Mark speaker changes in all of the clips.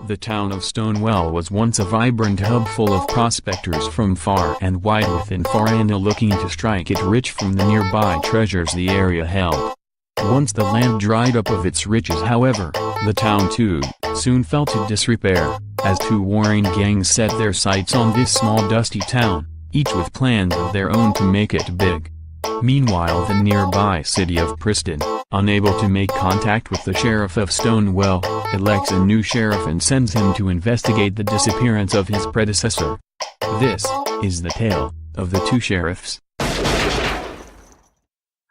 Speaker 1: The town of Stonewall was once a vibrant hub full of prospectors from far and wide within Florida looking to strike it rich from the nearby treasures the area held. Once the land dried up of its riches, however, the town too soon fell to disrepair, as two warring gangs set their sights on this small dusty town, each with plans of their own to make it big. Meanwhile, the nearby city of Preston, unable to make contact with the sheriff of Stonewall, elects a new sheriff and sends him to investigate the disappearance of his predecessor. This is the tale of the two sheriffs.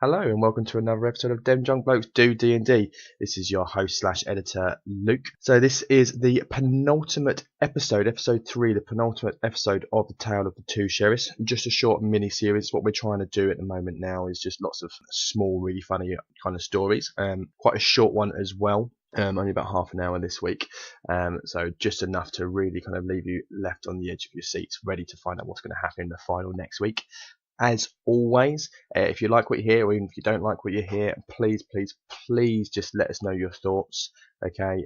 Speaker 2: Hello and welcome to another episode of Blokes Do D&D. This is your host / editor Luke. So this is the penultimate episode, episode 3, the penultimate episode of the Tale of the Two Sheriffs. Just a short mini series. What we're trying to do at the moment now is just lots of small, really funny kind of stories. Quite a short one as well. Only about half an hour this week, so just enough to really kind of leave you left on the edge of your seats, ready to find out what's going to happen in the final next week. As always, if you like what you hear, or even if you don't like what you hear, please just let us know your thoughts. Okay,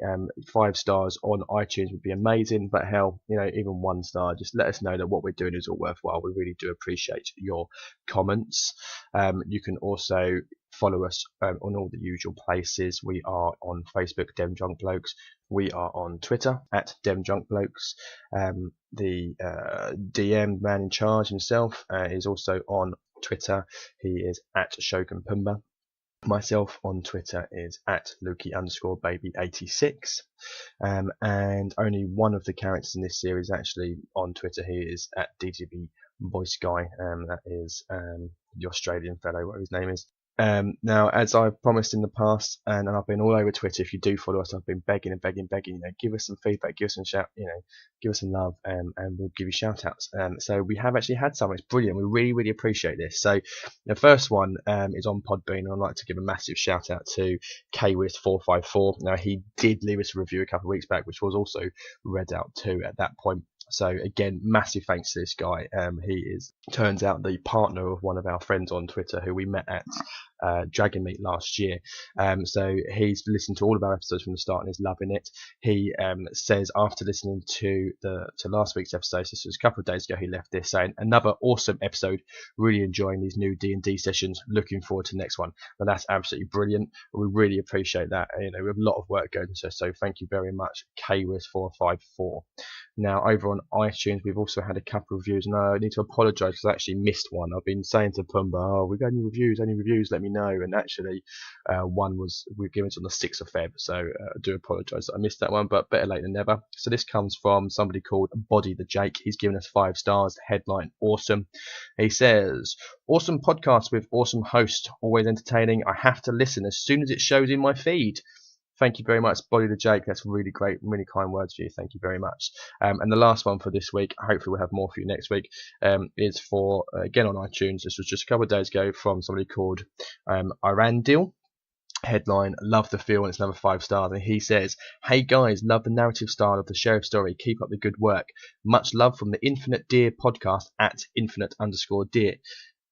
Speaker 2: 5 stars on iTunes would be amazing, but hell, even 1 star, just let us know that what we're doing is all worthwhile. We really do appreciate your comments. You can also follow us on all the usual places. We are on Facebook, Blokes. We are on Twitter at Blokes. The DM man in charge himself is also on Twitter. He is at Shogun Pumba. Myself on Twitter is at Lukey_baby86. And only one of the characters in this series actually on Twitter. He is at DDB Voice Guy. That is the Australian fellow, whatever his name is. Now, as I've promised in the past, and I've been all over Twitter, if you do follow us, I've been begging, give us some feedback, give us some give us some love, and we'll give you shout outs. So we have actually had some. It's brilliant. We really appreciate this. So the first one is on Podbean, and I'd like to give a massive shout out to KWIS454. Now, he did leave us a review a couple of weeks back, which was also read out too at that point. So again, massive thanks to this guy. He turns out the partner of one of our friends on Twitter who we met at Dragon Meet last year. So he's listened to all of our episodes from the start and is loving it. He says after listening to last week's episode, this was a couple of days ago, he left this saying, another awesome episode, really enjoying these new D&D sessions, looking forward to the next one. Well, that's absolutely brilliant. We really appreciate that. We have a lot of work going into it, so thank you very much, KWIS454. Now, over on iTunes, we've also had a couple of reviews, and I need to apologise because I actually missed one. I've been saying to Pumba, we've got any reviews, let me know. And actually, one we've given it on the 6th of Feb, so I do apologise that I missed that one, but better late than never. So this comes from somebody called Body the Jake. He's given us 5 stars, headline awesome. He says, awesome podcast with awesome host, always entertaining. I have to listen as soon as it shows in my feed. Thank you very much, Body the Jake. That's really great, really kind words for you. Thank you very much. And the last one for this week, hopefully we'll have more for you next week, is for, again on iTunes. This was just a couple of days ago from somebody called Irandil. Headline, love the feel, and it's another 5 stars. And he says, hey guys, love the narrative style of the sheriff story. Keep up the good work. Much love from the Infinite Deer podcast at Infinite_Deer.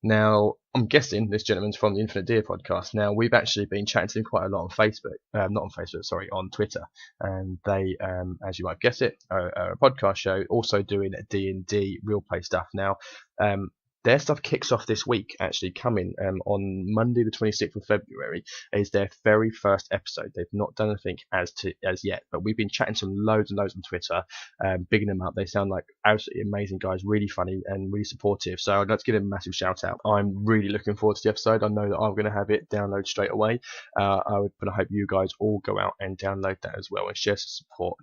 Speaker 2: Now, I'm guessing this gentleman's from the Infinite Deer podcast. Now, we've actually been chatting to him quite a lot on Facebook, on Twitter. And they, as you might guess it, are a podcast show, also doing D&D real play stuff. Now, their stuff kicks off this week, actually coming on Monday the 26th of February is their very first episode. They've not done anything as yet, but we've been chatting to them loads and loads on Twitter, bigging them up. They sound like absolutely amazing guys, really funny and really supportive. So I'd like to give them a massive shout out. I'm really looking forward to the episode. I know that I'm going to have it download straight away. But I hope you guys all go out and download that as well and share some support,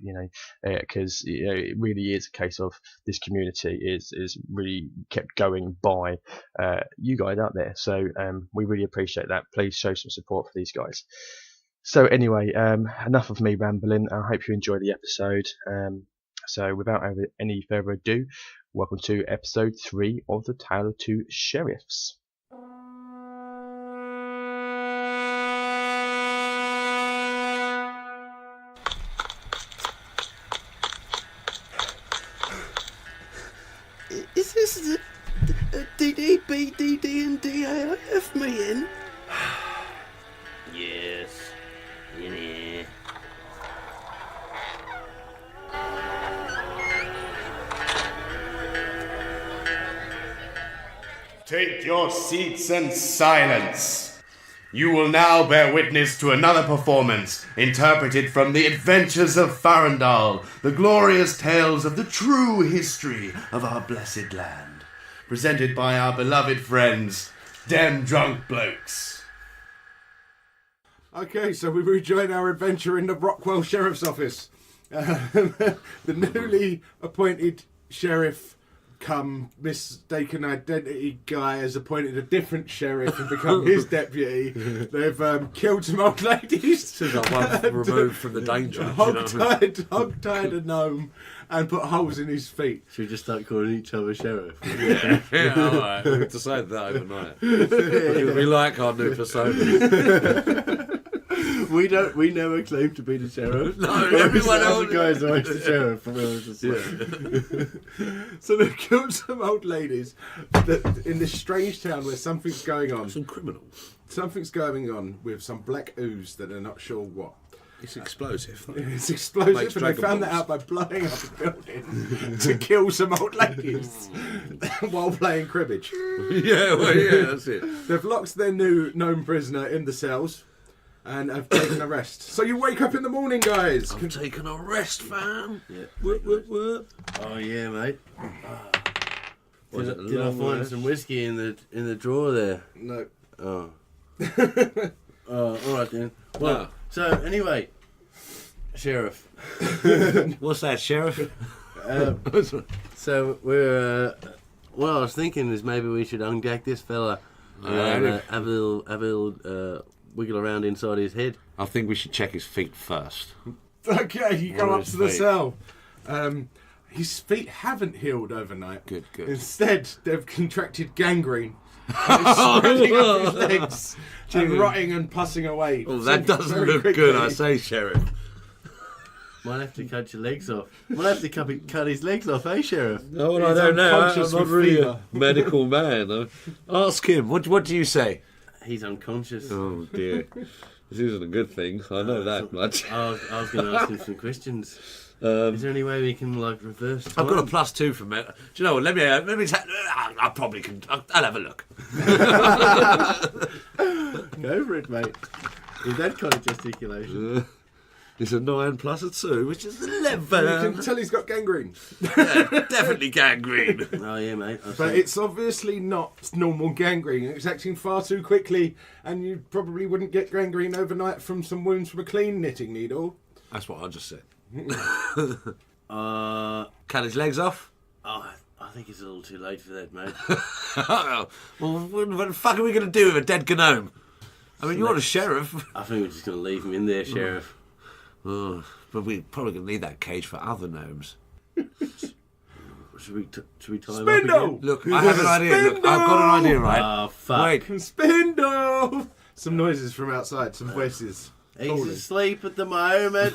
Speaker 2: because it really is a case of this community is really kept going by you guys out there, so we really appreciate that. Please show some support for these guys. So anyway, enough of me rambling. I hope you enjoy the episode. So without any further ado, welcome to episode 3 of the Tale of Two Sheriffs.
Speaker 3: Is this the DDBdD&amp meeting?
Speaker 4: Yes, in here. Take your seats and silence. You will now bear witness to another performance, interpreted from the adventures of Farandal, the glorious tales of the true history of our blessed land, presented by our beloved friends, Dem Drunk Blokes.
Speaker 5: Okay, so we rejoin our adventure in the Rockwell Sheriff's Office. The newly appointed sheriff come mistaken identity guy has appointed a different sheriff and become his deputy. They've killed some old ladies.
Speaker 6: Seems like one removed from the danger.
Speaker 5: Hog-tied a gnome and put holes in his feet.
Speaker 7: Should we just start calling each other sheriff?
Speaker 6: Yeah, all right. We've decided that overnight. Because we like our new personas.
Speaker 7: We never claim to be the sheriff.
Speaker 6: No, everyone else.
Speaker 7: The guy's always the sheriff.
Speaker 5: So they've killed some old ladies in this strange town where something's going on.
Speaker 6: Some criminals.
Speaker 5: Something's going on with some black ooze that they're not sure what.
Speaker 6: It's explosive.
Speaker 5: It's explosive,
Speaker 6: Makes
Speaker 5: and they
Speaker 6: Dragon
Speaker 5: found that
Speaker 6: Balls.
Speaker 5: out by blowing up a building to kill some old ladies while playing cribbage.
Speaker 6: Yeah, well, yeah, that's it.
Speaker 5: They've locked their new gnome prisoner in the cells and have taken a rest. So you wake up in the morning, guys.
Speaker 6: I'm taking a rest, fam.
Speaker 7: Yeah.
Speaker 6: Whoop.
Speaker 7: Oh yeah, mate.
Speaker 6: Was it
Speaker 7: Did I
Speaker 6: long
Speaker 7: find
Speaker 6: rest?
Speaker 7: some whiskey in the drawer there?
Speaker 5: No.
Speaker 7: Oh. Oh, all right then. Well,
Speaker 6: No.
Speaker 7: so anyway, sheriff.
Speaker 6: What's that, Sheriff?
Speaker 7: So we're. What I was thinking is maybe we should ungag this fella and have a little wiggle around inside his head.
Speaker 6: I think we should check his feet first.
Speaker 5: Okay, you go
Speaker 6: What are
Speaker 5: up
Speaker 6: his
Speaker 5: to the
Speaker 6: feet?
Speaker 5: cell. His feet haven't healed overnight.
Speaker 6: Good.
Speaker 5: Instead, they've contracted gangrene. And it's spreading up his legs and rotting and pussing away.
Speaker 6: Well, that
Speaker 5: So
Speaker 6: doesn't
Speaker 5: very
Speaker 6: look
Speaker 5: quickly.
Speaker 6: good, I say, Sheriff.
Speaker 7: Might have to cut your legs off. Might have to cut his legs off, eh, sheriff?
Speaker 6: No,
Speaker 5: He's unconscious with fever.
Speaker 6: medical man. Ask him. What do you say?
Speaker 7: He's unconscious.
Speaker 6: Oh, dear. This isn't a good thing. I know that much.
Speaker 7: I was going to ask him some questions. Is there any way we can reverse time?
Speaker 6: I've got a +2 from it. Do you know what? Let me. I probably can. I'll have a look.
Speaker 7: Go for it, mate. With that kind of gesticulation.
Speaker 6: It's a 9 plus a 2, which is
Speaker 5: You
Speaker 6: 11.
Speaker 5: can tell he's got gangrene.
Speaker 6: Yeah, definitely gangrene.
Speaker 7: Oh yeah, mate.
Speaker 5: But it's obviously not normal gangrene. It's acting far too quickly, and you probably wouldn't get gangrene overnight from some wounds from a clean knitting needle.
Speaker 6: That's what I just said.
Speaker 7: Cut
Speaker 6: his legs off.
Speaker 7: I think it's a little too late for that, mate.
Speaker 6: Well, what the fuck are we going to do with a dead gnome? I mean, you're a sheriff.
Speaker 7: I think we're just going to leave him in there, sheriff.
Speaker 6: Oh, but we're probably going to need that cage for other gnomes.
Speaker 7: Should we tie him
Speaker 5: Spindle!
Speaker 7: up again?
Speaker 6: Look, I have an idea. Look, I've got an idea, right?
Speaker 7: Oh, fuck.
Speaker 6: Wait.
Speaker 5: Spindle! Some noises from outside, some voices.
Speaker 7: He's asleep at the moment.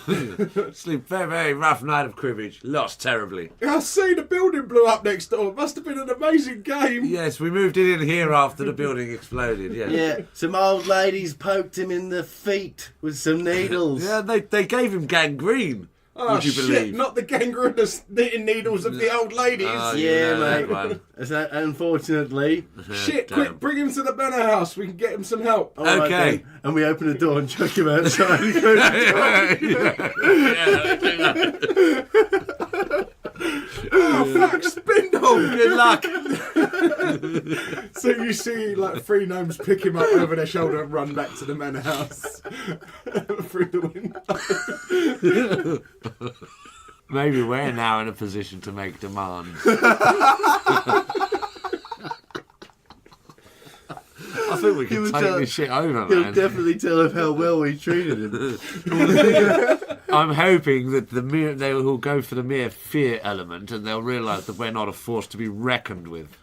Speaker 6: Sleep very, very rough night of cribbage. Lost terribly.
Speaker 5: I see the building blew up next door. Must have been an amazing game.
Speaker 6: Yes, we moved it in here after the building exploded, yes.
Speaker 7: Yeah, some old ladies poked him in the feet with some needles.
Speaker 6: Yeah, they gave him gangrene.
Speaker 5: Oh,
Speaker 6: would you
Speaker 5: shit,
Speaker 6: believe?
Speaker 5: not the gangrenous knitting needles of the old ladies.
Speaker 6: Oh,
Speaker 7: Yeah,
Speaker 6: you know that
Speaker 7: mate.
Speaker 6: one.
Speaker 7: Is that, unfortunately.
Speaker 5: Shit,
Speaker 6: Damn.
Speaker 5: quick, bring him to the manor house. We can get him some help.
Speaker 7: All right,
Speaker 6: Okay.
Speaker 7: then. And we open the door and chuck him outside.
Speaker 5: Oh, fuck, Spindle!
Speaker 6: Good luck.
Speaker 5: So you see, like, 3 gnomes pick him up over their shoulder and run back to the manor house through the window.
Speaker 6: Maybe we're now in a position to make demands. I think we can
Speaker 7: He'll
Speaker 6: take
Speaker 7: tell-
Speaker 6: this shit over,
Speaker 7: He'll
Speaker 6: man.
Speaker 7: definitely tell him how well we treated him.
Speaker 6: I'm hoping that they will go for the mere fear element and they'll realise that we're not a force to be reckoned with.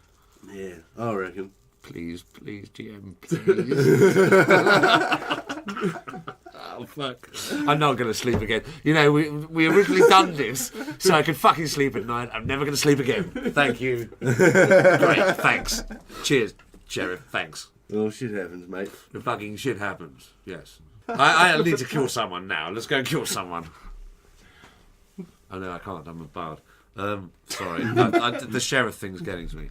Speaker 7: Yeah, I reckon.
Speaker 6: Please, GM, please. Oh, fuck. I'm not going to sleep again. You know, we originally done this so I could fucking sleep at night. I'm never going to sleep again. Thank you. Great, thanks. Cheers, Sheriff, thanks.
Speaker 7: Well, shit happens, mate.
Speaker 6: The fucking shit happens, yes. I need to kill someone now. Let's go and kill someone. Oh, no, I can't. I'm a bard. Sorry. The sheriff thing's getting to me.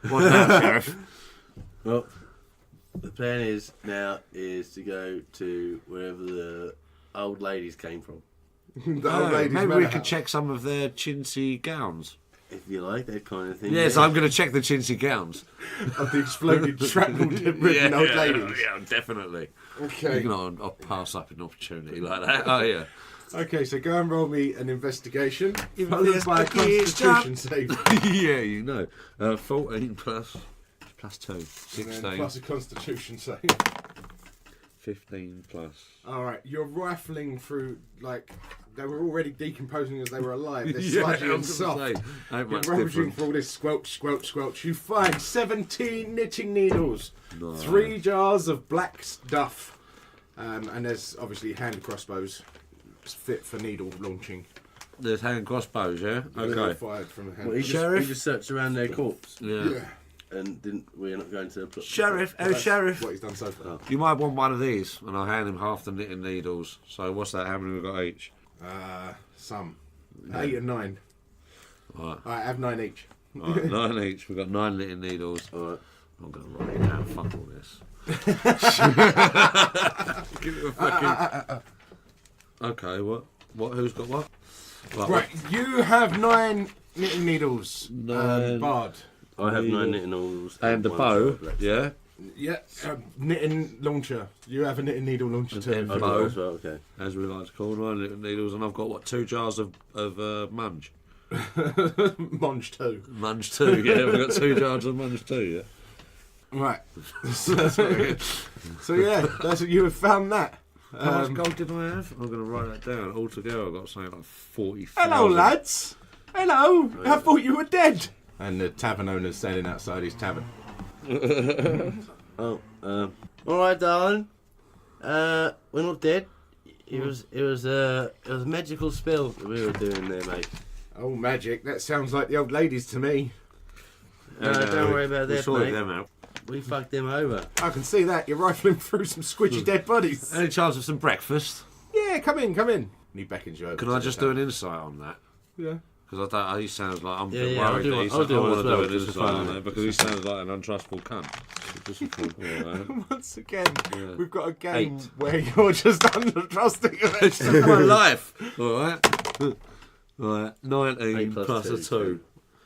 Speaker 6: What now, Sheriff?
Speaker 7: Well, the plan is to go to wherever the old ladies came from.
Speaker 5: The old ladies'
Speaker 6: maybe we
Speaker 5: manor
Speaker 6: could
Speaker 5: house.
Speaker 6: check some of their chintzy gowns.
Speaker 7: If you like that kind of thing.
Speaker 6: Yes,
Speaker 7: yeah.
Speaker 6: I'm going to check the chintzy gowns.
Speaker 5: Of the exploded shrapnel-ridden old ladies.
Speaker 6: Yeah, definitely.
Speaker 5: Okay.
Speaker 6: You know, I'll pass up an opportunity like that. Oh, yeah.
Speaker 5: Okay, so go and roll me an investigation,
Speaker 6: Yes,
Speaker 5: followed by a
Speaker 6: yes,
Speaker 5: constitution save.
Speaker 6: Yeah, you know. 14 plus 2.
Speaker 5: And
Speaker 6: 16.
Speaker 5: then plus a constitution save.
Speaker 6: 15 plus.
Speaker 5: Alright, you're rifling through, like, they were already decomposing as they were alive. They're
Speaker 6: Yeah,
Speaker 5: sludgy
Speaker 6: I
Speaker 5: and
Speaker 6: was
Speaker 5: soft.
Speaker 6: gonna say, ain't
Speaker 5: You're
Speaker 6: much
Speaker 5: rummaging
Speaker 6: different.
Speaker 5: for all this squelch, squelch, squelch. You find 17 knitting needles,
Speaker 6: Nice.
Speaker 5: 3 jars of black stuff, and there's obviously hand crossbows fit for needle launching.
Speaker 6: There's hand crossbows, yeah?
Speaker 5: They're
Speaker 6: Okay.
Speaker 5: fired from the hand.
Speaker 7: Well, he
Speaker 6: Sheriff?
Speaker 7: just searched around their corpse,
Speaker 6: Yeah.
Speaker 7: and we're not going to.
Speaker 6: Sheriff,
Speaker 5: That's
Speaker 6: Sheriff.
Speaker 5: what he's done so far.
Speaker 6: You might want one of these, and I'll hand him half the knitting needles. So what's that? How many we got each?
Speaker 5: Some. 8 and 9.
Speaker 6: Right.
Speaker 5: I have 9 each.
Speaker 6: Right, 9 each. We've got 9 knitting needles.
Speaker 7: All right.
Speaker 6: I'm going to write it down. Fuck all this. Give it a fucking... Okay, what? Who's got what?
Speaker 5: Right, you have 9 knitting needles.
Speaker 6: 9.
Speaker 5: Bard.
Speaker 7: I have 9 knitting needles
Speaker 6: And the
Speaker 7: one
Speaker 6: bow,
Speaker 7: sword, let's-
Speaker 6: yeah?
Speaker 5: Yeah, knitting launcher. You have a knitting needle launcher
Speaker 6: And
Speaker 5: too.
Speaker 6: then
Speaker 7: I
Speaker 6: bow.
Speaker 7: do as well, okay.
Speaker 6: As we like to call them, 9 knitting needles. And I've got, what, 2 jars of munge?
Speaker 5: Monge too.
Speaker 6: Munge too, yeah. We've got 2 jars of munge too, yeah.
Speaker 5: Right. So yeah, that's what you have found that.
Speaker 6: How much gold did I have? I'm going to write that down. Altogether, I've got something like 40,000.
Speaker 5: Hello, lads. Hello. I thought you were dead. And the tavern owner's standing outside his tavern.
Speaker 7: Oh, all right, darling. We're not dead. It was a magical spell that we were doing there, mate.
Speaker 5: Oh, magic. That sounds like the old ladies to me.
Speaker 7: No, don't worry about
Speaker 6: We
Speaker 7: that,
Speaker 6: sorted
Speaker 7: mate.
Speaker 6: them out.
Speaker 7: We fucked them over.
Speaker 5: I can see that. You're rifling through some squidgy dead bodies.
Speaker 6: Any chance of some breakfast?
Speaker 5: Yeah, come in, come in. And he beckons you over.
Speaker 6: Can
Speaker 5: to
Speaker 6: I
Speaker 5: the
Speaker 6: just do an
Speaker 5: tavern.
Speaker 6: insight on that?
Speaker 5: Yeah.
Speaker 6: Because I don't. He sounds like I'm a
Speaker 7: Yeah,
Speaker 6: bit
Speaker 7: yeah, I'll
Speaker 6: worried
Speaker 7: do
Speaker 6: that
Speaker 7: one-
Speaker 6: he's.
Speaker 7: I'll do
Speaker 6: I
Speaker 7: one
Speaker 6: want
Speaker 7: as
Speaker 6: to
Speaker 7: well,
Speaker 6: do an
Speaker 7: just for
Speaker 6: insight
Speaker 7: fun,
Speaker 6: on
Speaker 7: mate.
Speaker 6: that because he sounds like an untrustful cunt. Just for alright.
Speaker 5: Once again,
Speaker 6: Yeah.
Speaker 5: we've got a game
Speaker 7: 8.
Speaker 5: where you're just untrusting of
Speaker 6: It's
Speaker 5: it.
Speaker 6: my life. All right. Right. 19
Speaker 7: 8
Speaker 6: plus a 2.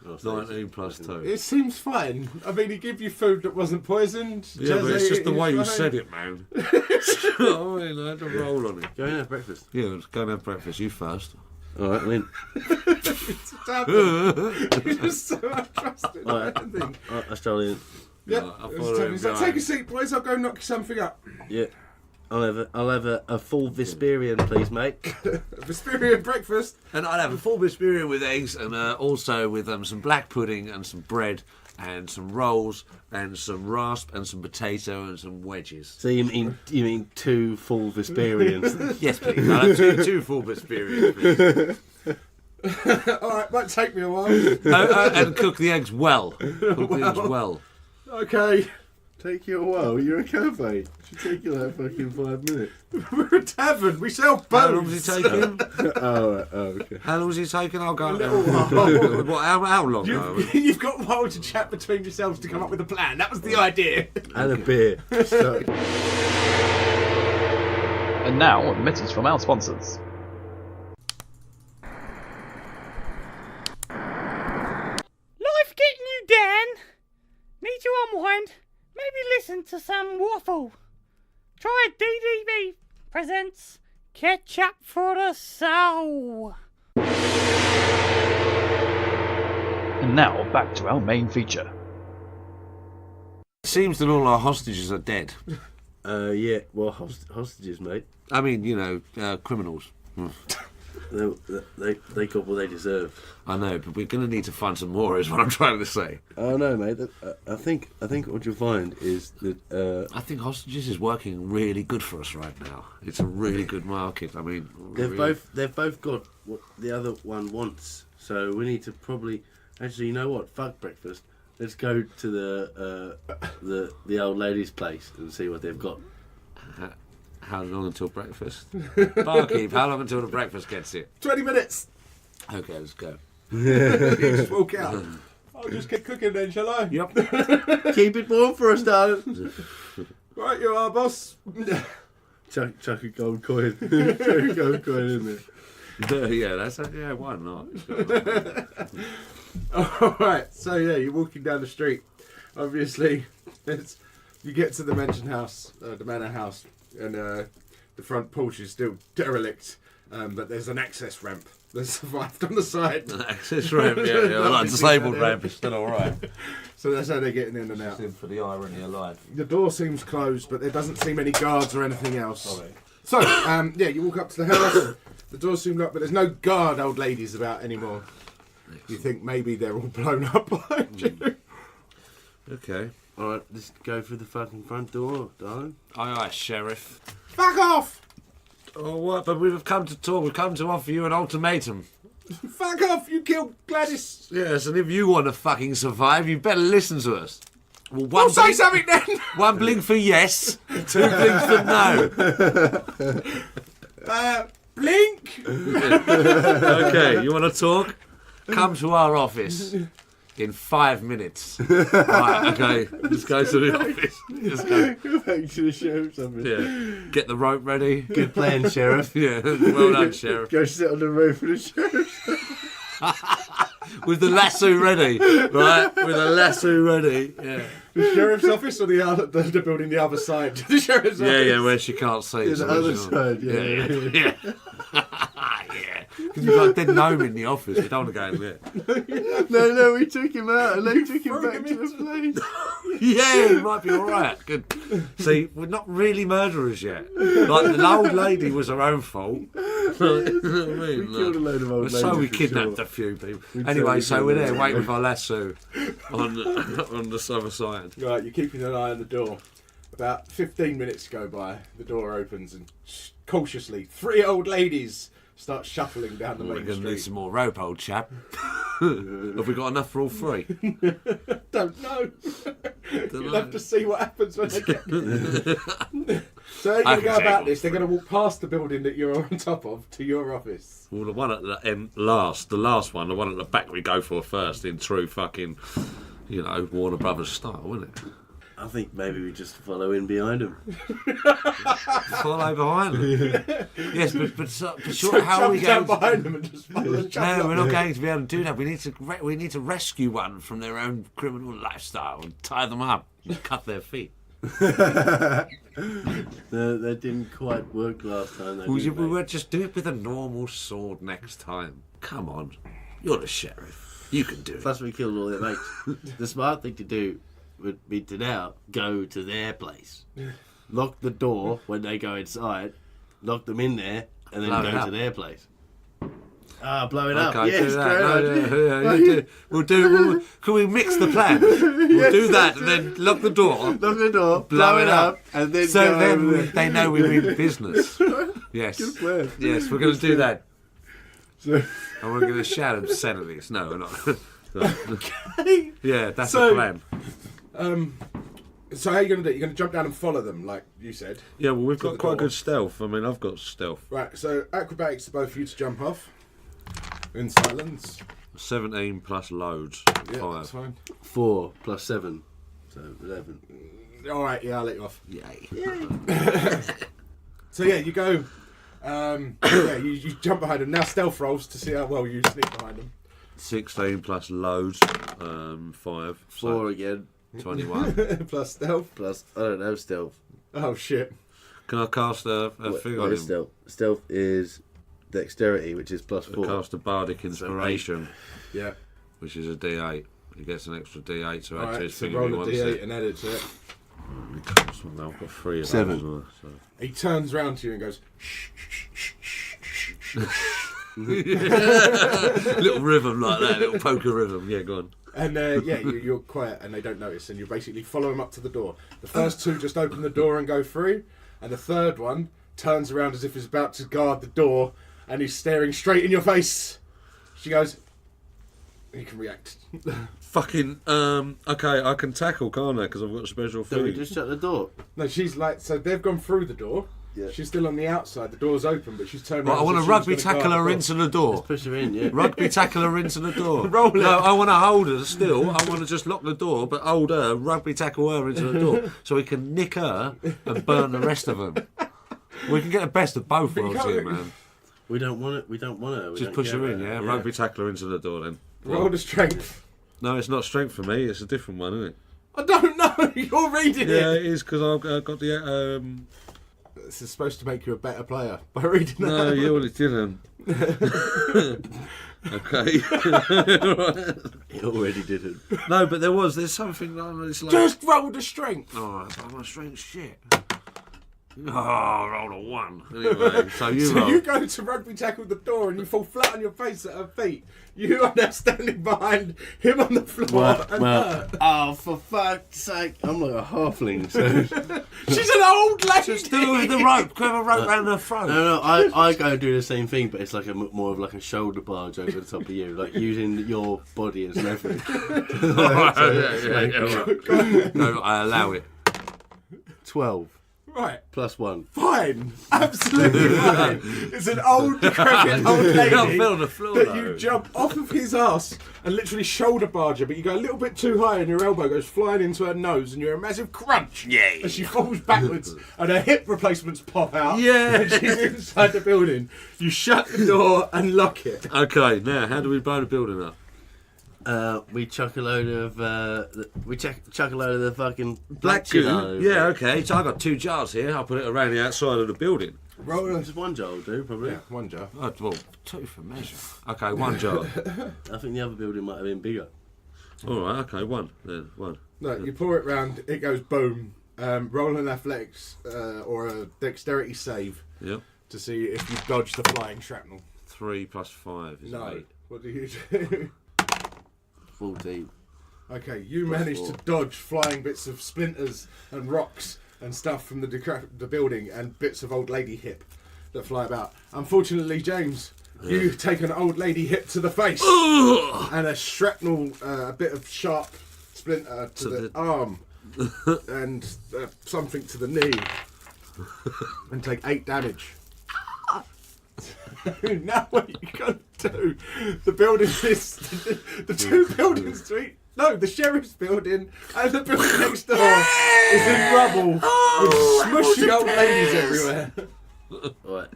Speaker 7: Oh, so
Speaker 6: 19 plus 2.
Speaker 5: It seems fine. I mean, he gave you food that wasn't poisoned.
Speaker 6: Yeah, but it's just the way you
Speaker 5: fine.
Speaker 6: said it, man. I mean, I had to roll on it.
Speaker 7: Go and have breakfast.
Speaker 6: Yeah, let's go and have breakfast. You first.
Speaker 7: All right, Lynn.
Speaker 5: You're just so untrusting.
Speaker 7: All right.
Speaker 5: I think.
Speaker 7: I stole in.
Speaker 5: Yeah.
Speaker 6: Right, I'll
Speaker 5: It's
Speaker 6: follow
Speaker 5: time.
Speaker 6: him
Speaker 5: He's like,
Speaker 6: behind.
Speaker 5: take a seat, boys. I'll go knock something up.
Speaker 7: Yeah. I'll have a full Vesperian, please, mate.
Speaker 5: Vesperian breakfast.
Speaker 6: And I'd have a full Vesperian with eggs and also with some black pudding and some bread and some rolls and some rasp and some potato and some wedges.
Speaker 7: So you mean 2 full Vesperians?
Speaker 6: Yes, please. I'll have two full Vesperians, please.
Speaker 5: All right, might take me a while.
Speaker 6: And cook the eggs well. Cook the eggs well.
Speaker 5: Okay.
Speaker 7: Take you a while. You're a cafe. Should take you like fucking 5 minutes.
Speaker 5: We're a tavern. We sell
Speaker 6: How long
Speaker 5: bones.
Speaker 6: does it take him?
Speaker 7: Oh, okay.
Speaker 6: How long is it taking? I'll go.
Speaker 5: little while.
Speaker 6: What, how long? though?
Speaker 5: You've got a while to chat between yourselves to come up with a plan. That was the idea.
Speaker 7: And a beer. So,
Speaker 8: And now, a message from our sponsors.
Speaker 9: Life getting you down? Need to unwind? Maybe listen to some waffle. Try DDB presents Ketchup for the Soul.
Speaker 8: And now, back to our main feature.
Speaker 6: It seems that all our hostages are dead.
Speaker 7: yeah. Well, hostages, mate.
Speaker 6: I mean, you know, criminals.
Speaker 7: They got what they deserve.
Speaker 6: I know, but we're going to need to find some more, is what I'm trying to say.
Speaker 7: Oh no, mate. I think what you'll find is that
Speaker 6: I think hostages is working really good for us right now. It's a really good market. I mean,
Speaker 7: they've both got what the other one wants. So we need to probably actually, you know what? Fuck breakfast. Let's go to the old lady's place and see what they've got.
Speaker 6: How long until breakfast? Barkeep, how long until the breakfast gets here?
Speaker 5: 20 minutes.
Speaker 6: Okay, let's go.
Speaker 5: You just walk out. I'll just get cooking then, shall I?
Speaker 6: Yep.
Speaker 7: Keep it warm for us, darling.
Speaker 5: Right, you are, boss.
Speaker 7: Chuck a gold coin. Chuck a gold coin in there.
Speaker 6: Yeah, that's why not?
Speaker 5: Alright, so yeah, you're walking down the street. Obviously, you get to the mansion house, the manor house, and the front porch is still derelict, but there's an access ramp that's survived on the side.
Speaker 6: An access ramp, yeah. Like disabled ramp is still alright.
Speaker 5: So that's how they're getting in and out.
Speaker 6: For the irony of life.
Speaker 5: The door seems closed, but there doesn't seem any guards or anything else. So, yeah, you walk up to the house. The doors seem locked, but there's no guard old ladies about anymore. You think maybe they're all blown up behind you.
Speaker 6: Okay.
Speaker 7: Alright, let's go through the fucking front door, darling.
Speaker 6: Aye, Sheriff.
Speaker 5: Fuck off!
Speaker 6: Oh, what? But we've come to talk. We've come to offer you an ultimatum.
Speaker 5: Fuck off! You killed Gladys!
Speaker 6: Yes, and if you want to fucking survive, you better listen to us. Well,
Speaker 5: Well, say something then!
Speaker 6: One blink for yes, 2 blinks for no.
Speaker 5: Blink!
Speaker 6: Okay, you want to talk? Come to our office in 5 minutes. Right, okay, let's go to the office. Let's go.
Speaker 7: Go back to the sheriff's office.
Speaker 6: Yeah, get the rope ready.
Speaker 7: Good plan, Sheriff.
Speaker 6: Yeah, well done, Sheriff.
Speaker 7: Go sit on the roof of the sheriff's.
Speaker 6: With the lasso ready, right? With a lasso ready, yeah.
Speaker 5: The sheriff's office or the building the other side? The sheriff's
Speaker 6: Yeah,
Speaker 5: office.
Speaker 6: yeah, where she can't see.
Speaker 7: The other side, yeah.
Speaker 6: Yeah. Yeah. Because you've got a dead gnome in the office. You don't want to go in there.
Speaker 7: No, we took him out and they took him back to the place.
Speaker 6: Yeah, he might be all right. Good. See, we're not really murderers yet. Like, the old lady was her own fault. You know what I mean?
Speaker 7: We killed a load of old ladies.
Speaker 6: So we
Speaker 7: for
Speaker 6: kidnapped
Speaker 7: sure.
Speaker 6: a few people.
Speaker 7: We
Speaker 6: Anyway,
Speaker 7: totally
Speaker 6: so
Speaker 7: killed
Speaker 6: we're
Speaker 7: a
Speaker 6: there
Speaker 7: load.
Speaker 6: waiting with our lasso on the other side.
Speaker 5: Right, you're keeping an eye on the door. About 15 minutes go by, the door opens and cautiously 3 old ladies start shuffling down the
Speaker 6: We're
Speaker 5: main
Speaker 6: going to need
Speaker 5: street.
Speaker 6: some more rope, old chap. Have we got enough for all 3?
Speaker 5: Don't know. You'll
Speaker 6: know.
Speaker 5: have to see what happens when they get So how are you going to go about this? They're going to walk past the building that you're on top of to your office.
Speaker 6: Well, the one at the end, the last one, the one at the back we go for first in true fucking, Warner Brothers style, isn't it?
Speaker 7: I think maybe we just follow in behind him.
Speaker 6: Follow behind them. Yes, but sure, how are we
Speaker 5: Jump
Speaker 6: going?
Speaker 5: down behind them and just follow them.
Speaker 6: No, we're not going to be able to do that. We need to rescue one from their own criminal lifestyle and tie them up and cut their feet.
Speaker 7: That didn't quite work last time. Though,
Speaker 6: We
Speaker 7: did they?
Speaker 6: would just do it with a normal sword next time. Come on, you're the sheriff. You can do it.
Speaker 7: Plus, we killed all their mates. The smart thing to do would be to now go to their place, lock the door when they go inside, lock them in there, and then
Speaker 6: Blow it
Speaker 7: go
Speaker 6: up.
Speaker 7: to their place. Blow it up.
Speaker 6: Okay,
Speaker 7: Yes,
Speaker 6: do that.
Speaker 7: great idea.
Speaker 6: Can we mix the plan? We'll do that and then lock the door.
Speaker 7: Lock the door,
Speaker 6: Blow it up,
Speaker 7: and then
Speaker 6: So
Speaker 7: go
Speaker 6: then
Speaker 7: over there.
Speaker 6: they know we're in business. Yes.
Speaker 7: Good plan.
Speaker 6: Yes, we're going to do that.
Speaker 5: So,
Speaker 6: And we're going to shout obscenities. No, we're not. Yeah, that's
Speaker 5: So-
Speaker 6: the plan.
Speaker 5: so how are you going to do it? You're going to jump down and follow them, like you said.
Speaker 6: Yeah, well, we've
Speaker 5: To
Speaker 6: got
Speaker 5: the
Speaker 6: quite
Speaker 5: door.
Speaker 6: good stealth. I mean, I've got stealth.
Speaker 5: Right, so acrobatics to both of you to jump off. In silence.
Speaker 6: 17 plus loads.
Speaker 5: Yeah,
Speaker 6: 5.
Speaker 5: that's fine.
Speaker 7: 4 plus 7, so 11.
Speaker 5: Alright, yeah, I'll let you off.
Speaker 6: Yay.
Speaker 5: So yeah, you go. Yeah, you jump behind them. Now stealth rolls to see how well you sneak behind them.
Speaker 6: 16 plus loads. 5.
Speaker 7: 4
Speaker 6: So
Speaker 7: again,
Speaker 6: 21.
Speaker 5: Plus stealth.
Speaker 7: plus, I don't know, stealth.
Speaker 5: Oh shit.
Speaker 6: Can I cast a thing
Speaker 7: What
Speaker 6: on
Speaker 7: is
Speaker 6: him?
Speaker 7: stealth? Stealth is dexterity, which is plus 4.
Speaker 6: Cast a bardic inspiration,
Speaker 5: Yeah.
Speaker 6: which is a D8. He gets an extra D8 to add to
Speaker 5: Alright,
Speaker 6: his
Speaker 5: so
Speaker 6: thing if
Speaker 5: roll
Speaker 6: he
Speaker 5: a
Speaker 6: wants
Speaker 5: d8
Speaker 6: it.
Speaker 5: and add it to it.
Speaker 6: Well, I've got 3 of
Speaker 7: 7.
Speaker 6: those, as well, so.
Speaker 5: He turns round to you and goes, shh, shh, shh, shh, shh, shh.
Speaker 6: Little rhythm like that, little poker rhythm. Yeah, go on.
Speaker 5: And yeah, you're quiet and they don't notice, and you basically follow him up to the door. The first 2 just open the door and go through, and the third one turns around as if he's about to guard the door, and he's staring straight in your face. She goes, you can react.
Speaker 6: Fucking, okay, I can tackle, can't I? Because I've got a special
Speaker 7: So we
Speaker 6: thing.
Speaker 7: just shut the door.
Speaker 5: No, she's like, so they've gone through the door,
Speaker 7: Yeah.
Speaker 5: She's still on the outside. The door's open, but she's turned
Speaker 6: Right,
Speaker 5: around.
Speaker 6: I want
Speaker 5: as
Speaker 6: to
Speaker 5: if she was
Speaker 6: rugby
Speaker 5: gonna
Speaker 6: tackle
Speaker 5: go
Speaker 6: her
Speaker 5: across.
Speaker 6: into the door.
Speaker 7: Let's push her in, yeah.
Speaker 6: Rugby tackle her into the door.
Speaker 5: Roll it.
Speaker 6: No, I want to hold her still. I want to just lock the door, but hold her, rugby tackle her into the door, so we can nick her and burn the rest of them. We can get the best of both worlds here, man.
Speaker 7: We don't want it. We don't want her. We
Speaker 6: Just
Speaker 7: don't
Speaker 6: push
Speaker 7: care
Speaker 6: her in,
Speaker 7: about
Speaker 6: yeah?
Speaker 7: her.
Speaker 6: Rugby tackle her into the door then.
Speaker 5: Roll the strength.
Speaker 6: No, it's not strength for me. It's a different one, isn't it?
Speaker 5: I don't know. You're reading
Speaker 6: Yeah,
Speaker 5: it.
Speaker 6: it is because I've got the.
Speaker 5: This is supposed to make you a better player by reading that.
Speaker 6: No, you already didn't. Okay.
Speaker 7: It already didn't.
Speaker 6: No, but there's something like it's like.
Speaker 5: Just roll the strength.
Speaker 6: Oh, my strength shit. Oh, I rolled a 1. Anyway, so you
Speaker 5: So
Speaker 6: roll.
Speaker 5: you go to rugby tackle the door and you fall flat on your face at her feet. You are now standing behind him on the floor and her.
Speaker 7: Oh, for fuck's sake. I'm like a halfling, so...
Speaker 5: She's an old lady.
Speaker 6: Just do it with the rope. Grab a rope around her throat.
Speaker 7: No, I go and do the same thing, but it's like more of like a shoulder barge over the top of you, like using your body as leverage.
Speaker 6: No, I allow it.
Speaker 7: 12
Speaker 5: Right.
Speaker 7: plus 1.
Speaker 5: Fine. Absolutely fine. It's an old, decrepit old lady
Speaker 6: I fell on the floor,
Speaker 5: that
Speaker 6: though.
Speaker 5: you jump off of his ass and literally shoulder barge her, but you go a little bit too high and your elbow goes flying into her nose and you're a massive crunch.
Speaker 6: Yeah.
Speaker 5: As she falls backwards and her hip replacements pop out.
Speaker 6: Yeah.
Speaker 5: And she's inside the building. You shut the door and lock it.
Speaker 6: Okay, now how do we blow the building up?
Speaker 7: We chuck a load of chuck a load of the fucking
Speaker 6: Black
Speaker 7: shit
Speaker 6: goo?
Speaker 7: over
Speaker 6: Yeah,
Speaker 7: it.
Speaker 6: okay. So I've got 2 jars here. I'll put it around the outside of the building.
Speaker 5: Roll
Speaker 7: Just one jar will do, probably.
Speaker 5: Yeah, one jar.
Speaker 6: Oh, well, 2 for measure. Okay, 1 jar.
Speaker 7: I think the other building might have been bigger.
Speaker 6: All right, okay, 1 then. 1.
Speaker 5: No, you pour it round, it goes boom. Roll an athletics or a dexterity save
Speaker 6: Yep.
Speaker 5: to see if you dodge the flying shrapnel.
Speaker 6: 3 plus 5 is
Speaker 5: No.
Speaker 6: 8.
Speaker 5: What do you do?
Speaker 7: 14.
Speaker 5: Okay, you manage to dodge flying bits of splinters and rocks and stuff from the building and bits of old lady hip that fly about. Unfortunately, James, you take an old lady hip to the face and a shrapnel, a bit of sharp splinter to the arm and something to the knee and take 8 damage. Now what you got to do? The building is the 2 buildings, the sheriff's building and the building next door is in rubble with smushy old ladies everywhere.
Speaker 7: Alright,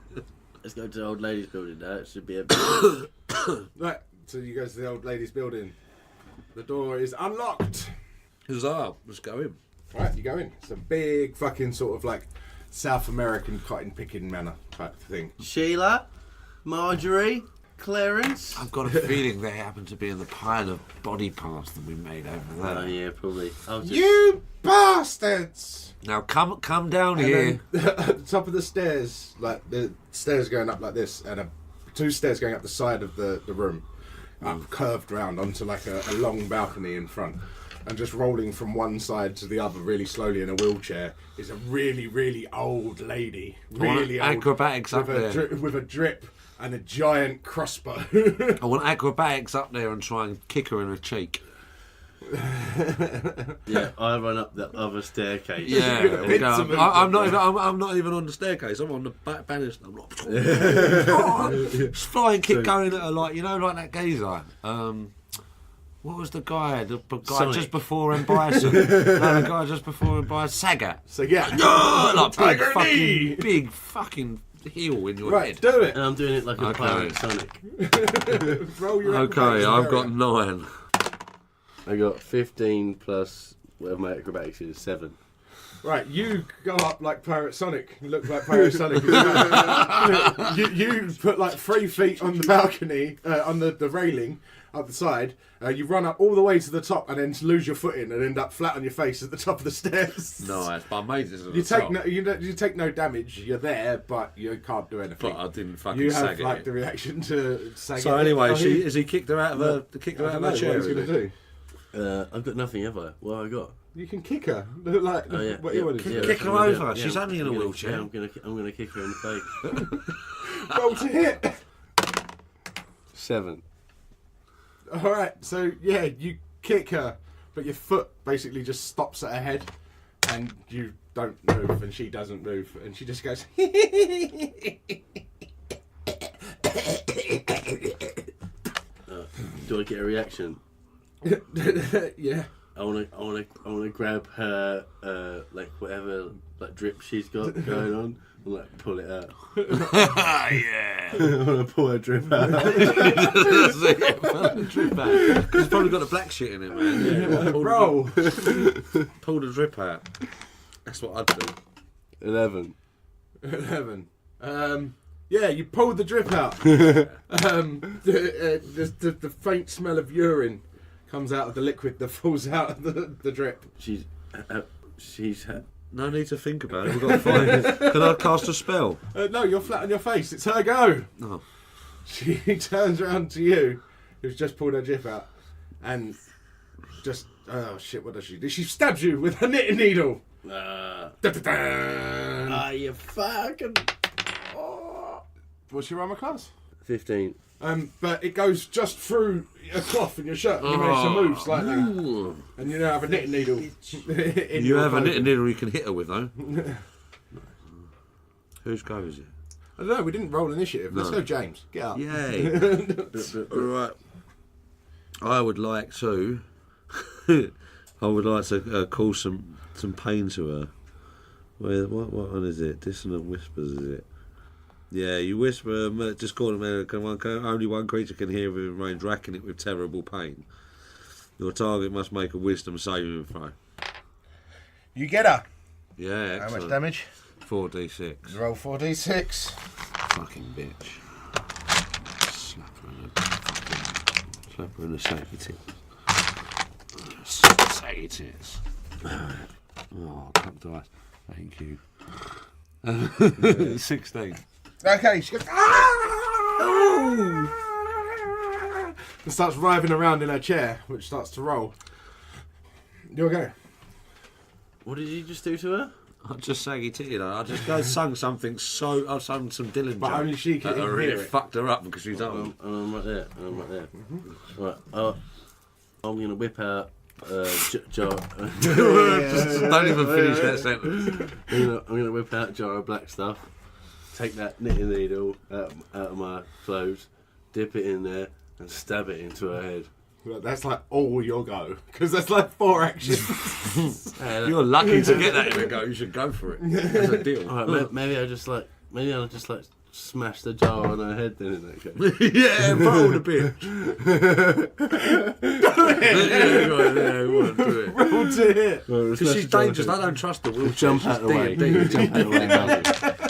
Speaker 7: let's go to the old lady's building now. It should be a bit.
Speaker 5: Right, so you go to the old lady's building. The door is unlocked.
Speaker 6: Huzzah, let's go in.
Speaker 5: Right, you go in. It's a big fucking sort of like South American cotton picking manor type thing.
Speaker 7: Sheila, Marjorie, Clarence.
Speaker 6: I've got a feeling they happen to be in the pile of body parts that we made over there.
Speaker 7: Oh yeah, probably.
Speaker 5: You bastards!
Speaker 6: Now come down
Speaker 5: And
Speaker 6: here.
Speaker 5: then at the top of the stairs, like the stairs going up like this, and 2 stairs going up the side of the room, up curved round onto like a long balcony in front, and just rolling from one side to the other really slowly in a wheelchair is a really, really old lady. Really old.
Speaker 6: acrobatics up there.
Speaker 5: With a drip and a giant crossbow.
Speaker 6: I want acrobatics up there and try and kick her in the cheek.
Speaker 7: Yeah, I run up the other staircase.
Speaker 6: Yeah,
Speaker 5: You're gonna
Speaker 6: and
Speaker 5: pinch them
Speaker 6: I'm not even on the staircase. I'm on the back banister. I'm like, just flying kick going at her like like that geezer. What was the guy? The guy
Speaker 7: Sonic.
Speaker 6: just before M. Bison. No, the guy just before M. Bison. Sagat.
Speaker 5: So yeah,
Speaker 6: Like
Speaker 5: Tiger knee.
Speaker 6: big fucking heel in your
Speaker 5: Right,
Speaker 6: head.
Speaker 5: do it.
Speaker 7: And I'm doing it like a
Speaker 6: Okay.
Speaker 7: pirate Sonic.
Speaker 5: Roll your
Speaker 6: Okay,
Speaker 5: acrobatics,
Speaker 6: I've got
Speaker 5: Mario.
Speaker 6: 9.
Speaker 7: I got 15 plus whatever my acrobatics is, 7.
Speaker 5: Right, you go up like Pirate Sonic. You look like Pirate Sonic. you put like 3 feet on the balcony, on the railing up the side. You run up all the way to the top and then lose your footing and end up flat on your face at the top of the stairs.
Speaker 6: Nice, but I made this at
Speaker 5: You
Speaker 6: the
Speaker 5: take
Speaker 6: top.
Speaker 5: no, you take no damage. You're there, but you can't do anything.
Speaker 6: But I didn't fucking
Speaker 5: You have
Speaker 6: sag
Speaker 5: like
Speaker 6: it.
Speaker 5: the reaction to sag
Speaker 6: So
Speaker 5: it.
Speaker 6: anyway,
Speaker 5: Oh,
Speaker 6: has he kicked her out of her
Speaker 5: what
Speaker 6: chair?
Speaker 5: he's gonna do?
Speaker 7: I've got nothing, have I? What have I got?
Speaker 5: You can kick her. Like
Speaker 7: Oh, yeah.
Speaker 5: what you want to
Speaker 7: Yeah,
Speaker 5: do.
Speaker 6: Kick her
Speaker 7: yeah,
Speaker 6: over.
Speaker 7: yeah,
Speaker 6: She's only in a wheelchair.
Speaker 7: Yeah, I'm gonna kick her in the face.
Speaker 5: Roll to hit.
Speaker 7: 7.
Speaker 5: All right, so yeah, you kick her, but your foot basically just stops at her head, and you don't move, and she doesn't move, and she just goes.
Speaker 7: Do I get a reaction?
Speaker 5: Yeah.
Speaker 7: I wanna grab her like whatever like drip she's got going on and like pull it out.
Speaker 6: Yeah.
Speaker 7: I wanna pull her drip out.
Speaker 6: He's probably got the black shit in it, man. Yeah.
Speaker 5: Roll.
Speaker 6: Pull the drip out. That's what I'd do.
Speaker 7: 11.
Speaker 5: Yeah, you pull the drip out. The faint smell of urine comes out of the liquid that falls out of the drip.
Speaker 7: She's
Speaker 6: No need to think about it. We've got 5 minutes. Can I cast a spell?
Speaker 5: No, you're flat on your face. It's her go.
Speaker 6: Oh.
Speaker 5: She turns around to you, who's just pulled her drip out, and just oh shit! What does she do? She stabs you with a knitting needle.
Speaker 7: Ah, you fucking.
Speaker 5: What's your armor class?
Speaker 7: 15.
Speaker 5: But it goes just through a cloth in your shirt. And you manage to move slightly, and you now have a knitting needle.
Speaker 6: You have a knitting needle you can hit her with, though. Whose go is it?
Speaker 5: I don't know. We didn't roll initiative. Let's go, James. Get up.
Speaker 6: Yay! Right. I would like to. Call some pain to her. What one is it? Dissonant whispers, is it? Yeah, you whisper, just call him, only one creature can hear within range, racking it with terrible pain. Your target must make a wisdom saving throw.
Speaker 10: You get her.
Speaker 6: Yeah, excellent.
Speaker 10: How much damage?
Speaker 6: 4d6.
Speaker 10: Roll 4d6.
Speaker 6: Fucking bitch. Slap her in the saggy tits. Saggy tits. Oh, couple dice. Thank you. 16.
Speaker 10: Okay, she goes.
Speaker 5: And starts writhing around in her chair, which starts to roll. You okay?
Speaker 7: What did you just do to her?
Speaker 6: I just saggy titted her. I just sung something so. I sung some Dylan
Speaker 5: But
Speaker 6: joke
Speaker 5: only she can
Speaker 6: that
Speaker 5: hear
Speaker 6: really
Speaker 5: it.
Speaker 6: fucked her up because she's old.
Speaker 7: I'm right there. Right. I'm gonna whip out jar.
Speaker 6: Don't even finish that sentence.
Speaker 7: I'm gonna whip out a jar of black stuff. Take that knitting needle out of my clothes, dip it in there, and stab it into her head.
Speaker 5: Well, that's like all your go, because that's like 4 actions.
Speaker 6: You're lucky to get that in a go. You should go for it. That's a deal.
Speaker 7: All right, maybe I'll just smash the jar on her head then in that case.
Speaker 6: Yeah, roll the bitch. Do it.
Speaker 5: Roll to hit.
Speaker 6: Because she's dangerous. I don't trust her. We'll
Speaker 7: Jump out the way. Jump out the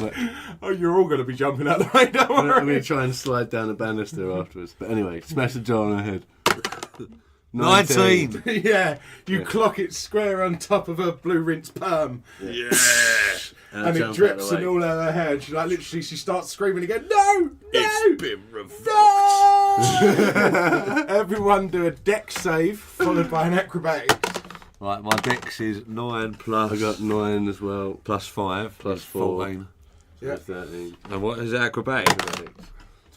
Speaker 7: way.
Speaker 5: Oh, you're all going to be jumping out the way, don't worry.
Speaker 7: I'm going to try and slide down the banister afterwards. But anyway, smash the jar on her head.
Speaker 6: 19.
Speaker 5: Yeah, you clock it square on top of her blue rinse perm.
Speaker 6: Yeah.
Speaker 5: And it drips in all over her hair. She literally starts screaming again. No!
Speaker 6: It's been revoked.
Speaker 5: No! Everyone do a dex save followed by an acrobatics.
Speaker 6: Right, my dex is 9 plus.
Speaker 7: I got 9 as well.
Speaker 6: Plus 5
Speaker 7: Plus 4.
Speaker 6: 14.
Speaker 5: Yeah.
Speaker 7: 13.
Speaker 6: And what is acrobatics?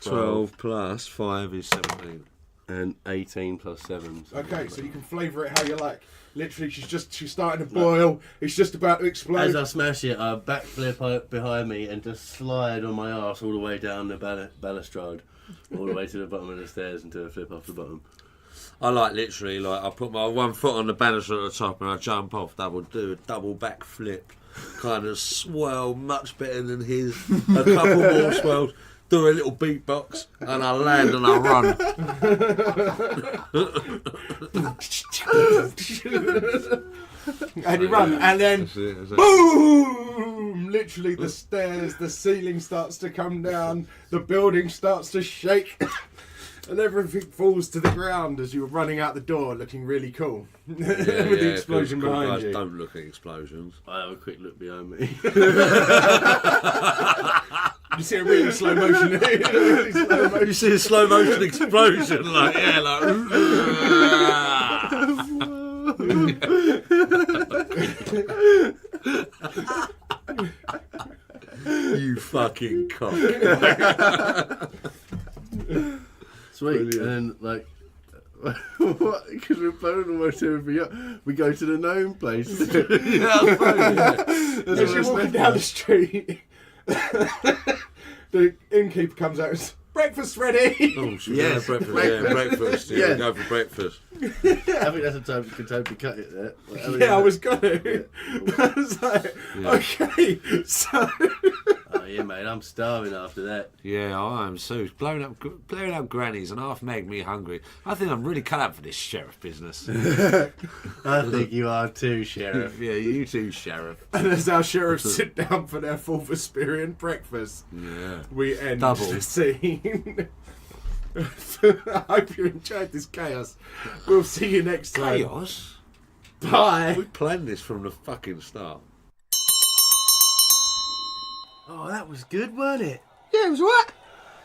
Speaker 6: 12 plus 5 is 17.
Speaker 7: And 18 plus 7.
Speaker 5: Okay, so you can flavour it how you like. Literally, she's starting to boil. It's just about to explode.
Speaker 7: As I smash it, I backflip behind me and just slide on my arse all the way down the balustrade, all the way to the bottom of the stairs and do a flip off the bottom.
Speaker 6: I literally I put my one foot on the banister at the top and I jump off, do a double back flip, kind of swell much better than his. A couple more swells. Do a little beatbox and I land and I run.
Speaker 5: And you run, and then
Speaker 6: That's it.
Speaker 5: boom! Literally, the stairs, the ceiling starts to come down, the building starts to shake, and everything falls to the ground as you're running out the door, looking really cool with the explosion behind
Speaker 6: guys
Speaker 5: you.
Speaker 6: don't look at explosions.
Speaker 7: I have a quick look behind me.
Speaker 5: You see a really slow motion.
Speaker 6: You see a slow motion explosion, You fucking cock.
Speaker 7: Sweet. And then What? Because we're phoning almost everything up. We go to the gnome place.
Speaker 5: As you're walking down the street, the innkeeper comes out and says, breakfast ready!
Speaker 6: Oh, should we
Speaker 7: Yes.
Speaker 6: go for breakfast? Yeah, breakfast. Yeah,
Speaker 7: Yeah.
Speaker 6: go for breakfast.
Speaker 7: I think that's a time you can totally cut it there.
Speaker 5: I was gonna. I was like, okay, so.
Speaker 7: Oh yeah, mate, I'm starving after that.
Speaker 6: Yeah, I am so blowing up grannies and half made me hungry. I think I'm really cut out for this sheriff business.
Speaker 7: I think you are too, Sheriff.
Speaker 6: Yeah, you too, sheriff.
Speaker 5: And as our sheriffs sit down for their full Vesperian breakfast,
Speaker 6: Yeah.
Speaker 5: we end
Speaker 6: Double.
Speaker 5: the scene. I hope you enjoyed this chaos. We'll see you next time.
Speaker 6: Chaos?
Speaker 5: Bye.
Speaker 6: We planned this from the fucking start.
Speaker 7: Oh, that was good, weren't it?
Speaker 10: Yeah, it was alright.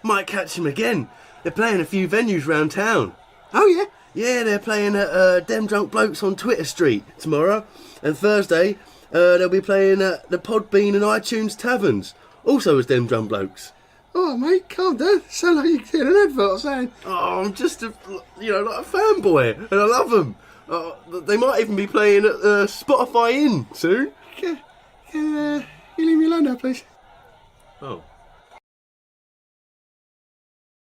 Speaker 7: Might catch him again. They're playing a few venues round town.
Speaker 10: Oh, yeah.
Speaker 7: Yeah, they're playing at Dem Drunk Blokes on Twitter Street tomorrow. And Thursday, they'll be playing at the Podbean and iTunes Taverns. Also as Dem Drunk Blokes.
Speaker 10: Oh, mate, calm down. Sound like you're getting an advert or something.
Speaker 7: Oh, I'm just like a fanboy, and I love them. They might even be playing at Spotify In soon.
Speaker 10: Can you leave me alone now, please?
Speaker 7: Oh.